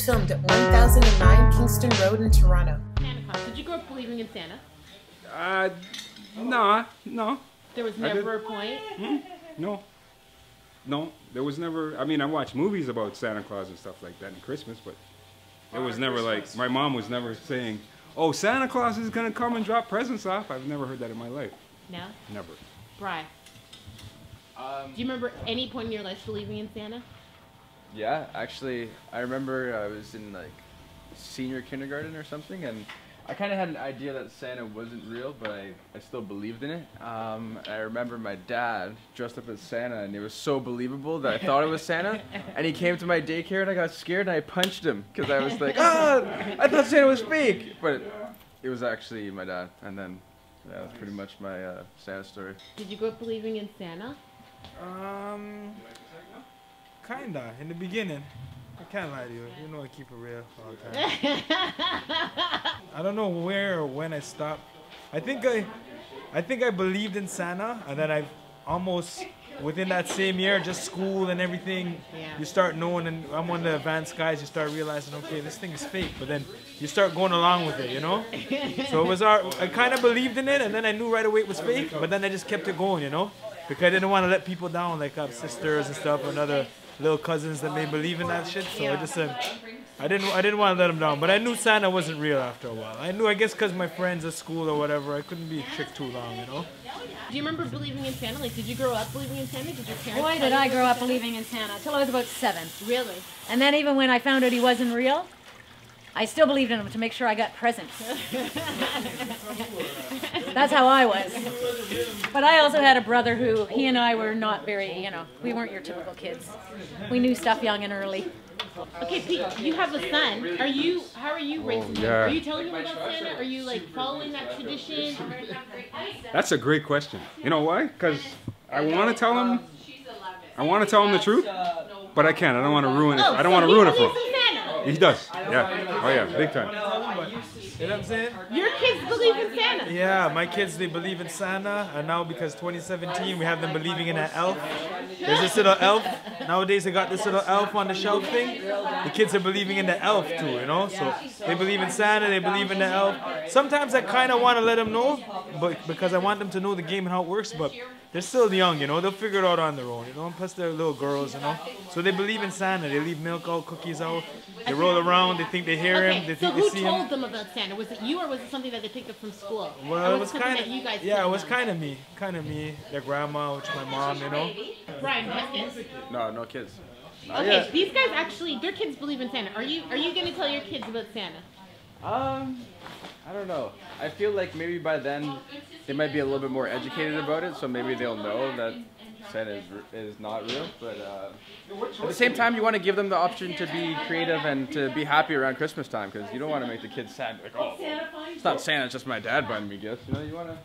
was filmed at 1009 Kingston Road in Toronto. Santa Claus. Did you grow up believing in Santa? No. There was never a point? No, there was never, I mean, I watched movies about Santa Claus and stuff like that and Christmas, but it was never like, my mom was never saying, oh, Santa Claus is going to come and drop presents off. I've never heard that in my life. No? Never. Bri. Do you remember any point in your life believing in Santa? Yeah, actually, I remember I was in like senior kindergarten or something, and I kind of had an idea that Santa wasn't real, but I still believed in it. I remember my dad dressed up as Santa, and it was so believable that I thought it was Santa. And he came to my daycare, and I got scared, and I punched him because I was like, ah, I thought Santa was fake. But it was actually my dad, and then that was pretty much my Santa story. Did you grow up believing in Santa? Kinda, in the beginning. I can't lie to you. You know I keep it real all the time. I don't know where or when I stopped. I think I believed in Santa, and then I almost within that same year, just school and everything, you start knowing, and I'm one of the advanced guys, you start realizing, okay, this thing is fake, but then you start going along with it, you know? So it was I kind of believed in it, and then I knew right away it was fake, but then I just kept it going, you know? Because I didn't want to let people down, like I have sisters and stuff, and other little cousins that may believe in that shit, so I just I didn't want to let them down, but I knew Santa wasn't real after a while. I knew, I guess, because my friends at school or whatever, I couldn't be tricked too long, you know. Do you remember believing in Santa? Like, did you grow up believing in Santa? Did your parents? Boy, did I grow up believing in Santa until I was about 7. Really? And then even when I found out he wasn't real, I still believed in him to make sure I got presents. That's how I was. But I also had a brother who, he and I were not very, you know, we weren't your typical kids. We knew stuff young and early. Okay, Pete, you have a son. How are you raising him? Are you telling him about Santa? Are you like following that tradition? That's a great question. You know why? Because I want to tell him the truth, but I can't. I don't want to ruin it. I don't want to ruin it for him. He does. Yeah. Oh yeah, big time. You know what I'm saying? Your kids believe in Santa. Yeah, my kids, they believe in Santa, and now because 2017, we have them believing in an elf. There's this little elf. Nowadays, they got this little elf on the shelf thing. The kids are believing in the elf too, you know? So they believe in Santa, they believe in the elf. Sometimes I kind of want to let them know, but because I want them to know the game and how it works, but they're still young, you know? They'll figure it out on their own, you know? And plus, they're little girls, you know? So they believe in Santa. They leave milk out, cookies out. They roll around, they think they hear him, they think they see him. So who told them about Santa? Was it you, or was it something that they picked up from school? Well, it was kind of, yeah, it was kind of me. Their grandma, which is my mom, you know? Brian, you have kids? No kids. Okay, these guys actually, their kids believe in Santa. Are you going to tell your kids about Santa? I don't know. I feel like maybe by then they might be a little bit more educated about it, so maybe they'll know that Santa is not real. But at the same time, you want to give them the option to be creative and to be happy around Christmas time, because you don't want to make the kids sad. Like, oh, it's not Santa, it's just my dad buying me gifts. You know, you want to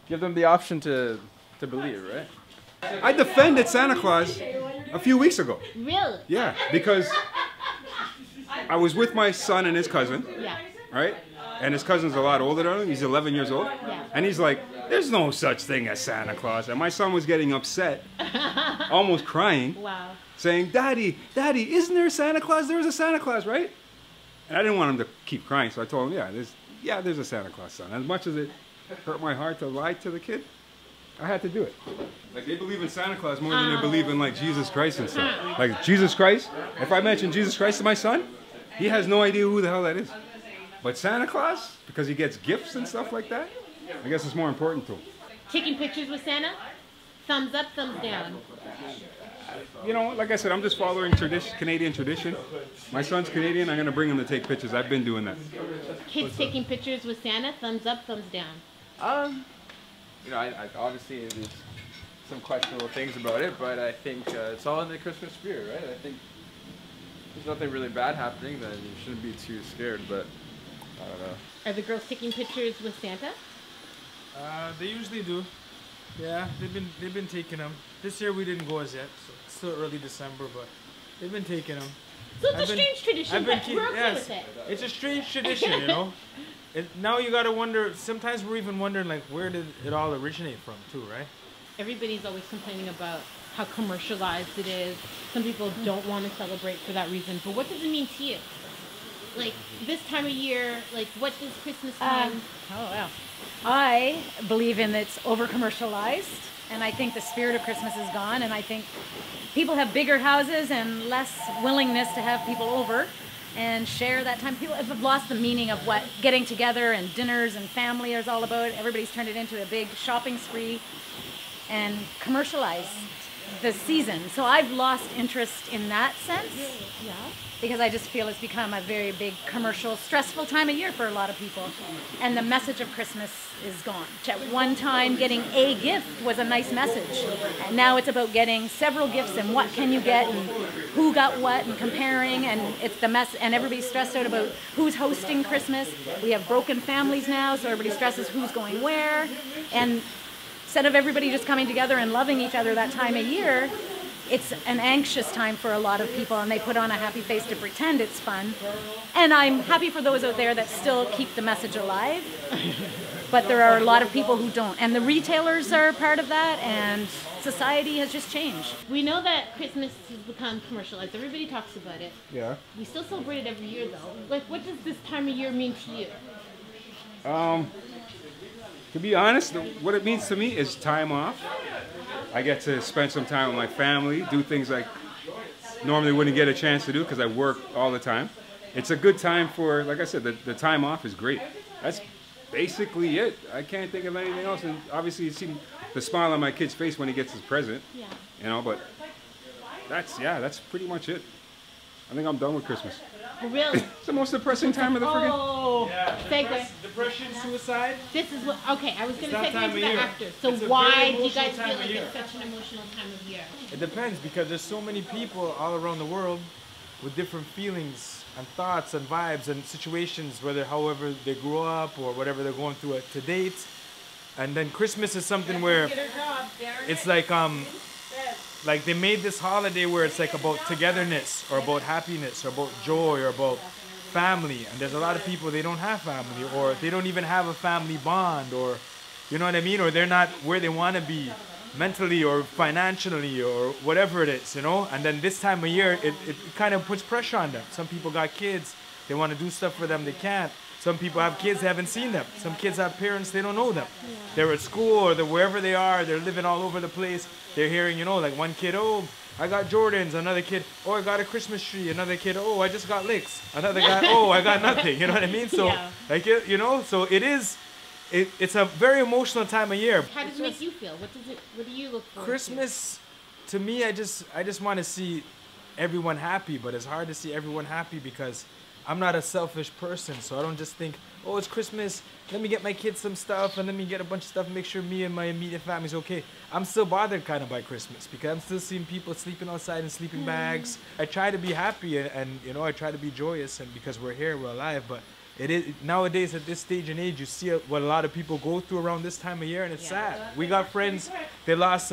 give them the option to believe, right? I defended Santa Claus a few weeks ago. Really? Yeah, because I was with my son and his cousin. Yeah. Right? And his cousin's a lot older than him. He's 11 years old. Yeah. And he's like, there's no such thing as Santa Claus. And my son was getting upset, almost crying, Wow. saying, Daddy, isn't there a Santa Claus? There's a Santa Claus, right? And I didn't want him to keep crying, so I told him, there's a Santa Claus, son. As much as it hurt my heart to lie to the kid, I had to do it. Like, they believe in Santa Claus more than they believe in, like, Jesus Christ and stuff. Like, Jesus Christ, if I mention Jesus Christ to my son, he has no idea who the hell that is. But Santa Claus, because he gets gifts and stuff like that, I guess it's more important to him. Taking pictures with Santa? Thumbs up, thumbs down. You know, like I said, I'm just following Canadian tradition. My son's Canadian, I'm going to bring him to take pictures. I've been doing that. Kids taking pictures with Santa? Thumbs up, thumbs down. You know, I obviously there's some questionable things about it, but I think it's all in the Christmas spirit, right? I think there's nothing really bad happening, then you shouldn't be too scared, but I don't know. Are the girls taking pictures with Santa? They usually do. Yeah, they've been taking them. This year we didn't go as yet, so it's still early December, but they've been taking them. So it's a strange tradition, but we're okay with it. It's a strange tradition, you know? Now you gotta wonder, sometimes we're even wondering, like, where did it all originate from, too, right? Everybody's always complaining about how commercialized it is. Some people don't want to celebrate for that reason, but what does it mean to you? Like this time of year, like what does Christmas time? Oh wow. I believe in it's over commercialized, and I think the spirit of Christmas is gone, and I think people have bigger houses and less willingness to have people over and share that time. People have lost the meaning of what getting together and dinners and family is all about. Everybody's turned it into a big shopping spree and commercialized the season. So I've lost interest in that sense. Yeah. Because I just feel it's become a very big commercial, stressful time of year for a lot of people. And the message of Christmas is gone. At one time, getting a gift was a nice message. And now it's about getting several gifts and what can you get and who got what and comparing. And it's the mess. And everybody's stressed out about who's hosting Christmas. We have broken families now, so everybody stresses who's going where. And instead of everybody just coming together and loving each other that time of year, it's an anxious time for a lot of people, and they put on a happy face to pretend it's fun. And I'm happy for those out there that still keep the message alive. But there are a lot of people who don't. And the retailers are part of that, and society has just changed. We know that Christmas has become commercialized. Everybody talks about it. Yeah. We still celebrate it every year, though. Like, what does this time of year mean to you? To be honest, what it means to me is time off. I get to spend some time with my family, do things I normally wouldn't get a chance to do because I work all the time. It's a good time for, like I said, the time off is great. That's basically it. I can't think of anything else. And obviously you see the smile on my kid's face when he gets his present. Yeah. You know, but that's pretty much it. I think I'm done with Christmas. Really? It's the most depressing time of the friggin'... Oh, segue. Depression, suicide. This is what, okay, I was going to that segue time into of that year. after. So It's a why very do you guys emotional feel time like of it's year. such an emotional time of year? It depends, because there's so many people all around the world with different feelings and thoughts and vibes and situations, whether however they grew up or whatever they're going through to date. And then Christmas is something where it's like they made this holiday where it's like about togetherness or about happiness or about joy or about family. And there's a lot of people, they don't have family, or they don't even have a family bond, or you know what I mean, or they're not where they want to be mentally or financially or whatever it is, you know. And then this time of year it kind of puts pressure on them. Some people got kids, they want to do stuff for them, they can't. Some people have kids, they haven't seen them. Some kids have parents, they don't know them. Yeah. They're at school or they're wherever they are, they're living all over the place. They're hearing, you know, like one kid, oh, I got Jordans. Another kid, oh, I got a Christmas tree. Another kid, oh, I just got licks. Another guy, oh, I got nothing. You know what I mean? So, yeah. like, you know, so it's a very emotional time of year. How does it make you feel? What do you look for? Christmas, to me, I just want to see everyone happy, but it's hard to see everyone happy because I'm not a selfish person, so I don't just think, oh, it's Christmas, let me get my kids some stuff, and let me get a bunch of stuff and make sure me and my immediate family's okay. I'm still bothered kind of by Christmas because I'm still seeing people sleeping outside in sleeping bags. I try to be happy and you know, I try to be joyous, and because we're here, we're alive, but it is nowadays at this stage and age, you see what a lot of people go through around this time of year, and it's sad. We got friends, they lost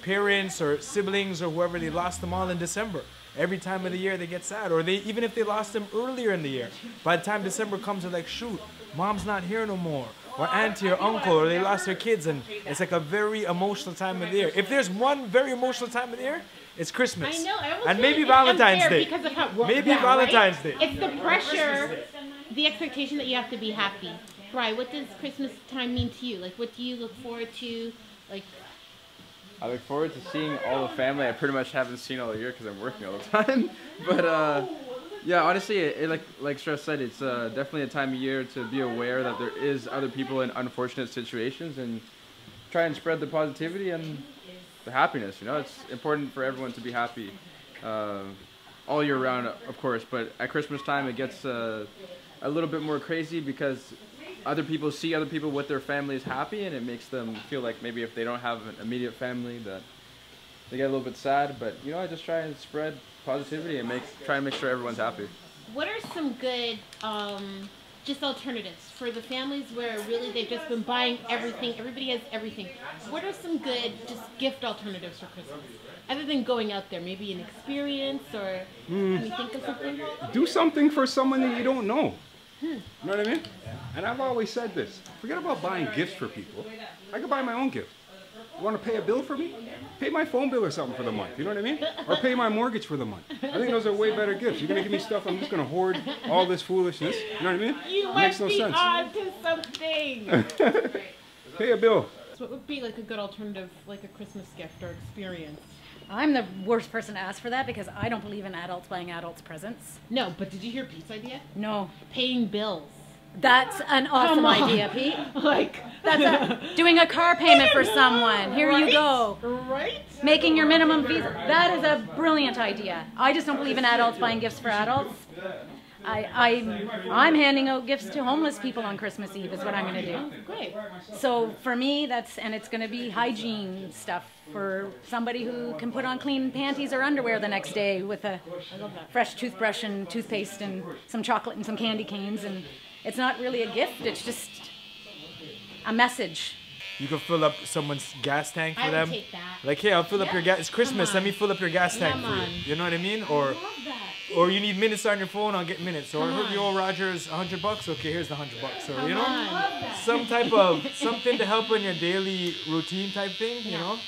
parents or siblings or whoever, they lost them all in December. Every time of the year they get sad, or even if they lost them earlier in the year, by the time December comes, they're like, shoot, mom's not here no more, or auntie or uncle, or they lost their kids, and it's like a very emotional time of the year. If there's one very emotional time of the year, it's Christmas. I know, and maybe Valentine's Day. Because of how, maybe Valentine's Day. It's the pressure, the expectation that you have to be happy. Bri, what does Christmas time mean to you? Like, what do you look forward to? Like, I look forward to seeing all the family I pretty much haven't seen all year because I'm working all the time. But yeah, honestly, like Stress said, it's definitely a time of year to be aware that there is other people in unfortunate situations and try and spread the positivity and the happiness. You know, it's important for everyone to be happy all year round, of course. But at Christmas time, it gets a little bit more crazy because other people see other people with their families happy, and it makes them feel like maybe if they don't have an immediate family that they get a little bit sad. But you know, I just try and spread positivity and try and make sure everyone's happy. What are some good just alternatives for the families where really they've just been buying everything, everybody has everything? What are some good just gift alternatives for Christmas? Other than going out there, maybe an experience, or can you think of something? Do something for someone that you don't know. You know what I mean? And I've always said this. Forget about buying gifts for people. I could buy my own gift. You want to pay a bill for me? Pay my phone bill or something for the month. You know what I mean? Or pay my mortgage for the month. I think those are way better gifts. You're gonna give me stuff. I'm just gonna hoard all this foolishness. You know what I mean? You It might makes no be sense. on to something. Pay a bill. So what would be like a good alternative, like a Christmas gift or experience? I'm the worst person to ask for that because I don't believe in adults buying adults presents. No, but did you hear Pete's idea? No. Paying bills. That's an awesome Come on. idea, Pete. Like Doing a car payment for someone. Here you go. Right? Making your minimum fees. That is a brilliant idea. I just don't believe in adults buying gifts for adults. I'm handing out gifts to homeless people on Christmas Eve is what I'm going to do. Great. So for me, and it's going to be hygiene stuff for somebody who can put on clean panties or underwear the next day with a fresh toothbrush and toothpaste and some chocolate and some candy canes. And it's not really a gift, it's just a message. You can fill up someone's gas tank for I would them. take that. Like, hey, I'll fill up your gas. It's Christmas. Come Let on. me fill up your gas tank Come for you. on. You know what I mean? Or Love that. or you need minutes on your phone, I'll get minutes. Or Come hey, on. yo, Rogers, $100. Okay, here's the $100. Or Come you know, on. some type of something to help in your daily routine type thing. You Yeah. know,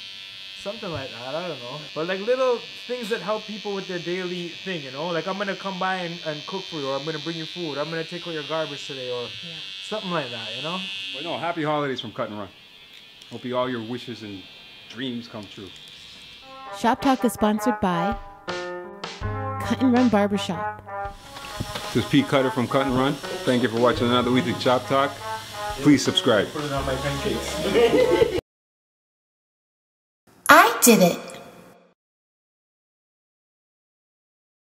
something like that. I don't know. But like little things that help people with their daily thing. You know, like I'm gonna come by and cook for you, or I'm gonna bring you food. I'm gonna take out your garbage today, or something like that. You know. Well, no, happy holidays from Cut and Run. Hope all your wishes and dreams come true. Shop Talk is sponsored by Cut and Run Barbershop. This is Pete Cutter from Cut and Run. Thank you for watching another week of Shop Talk. Please subscribe. Putting on my pancakes. I did it.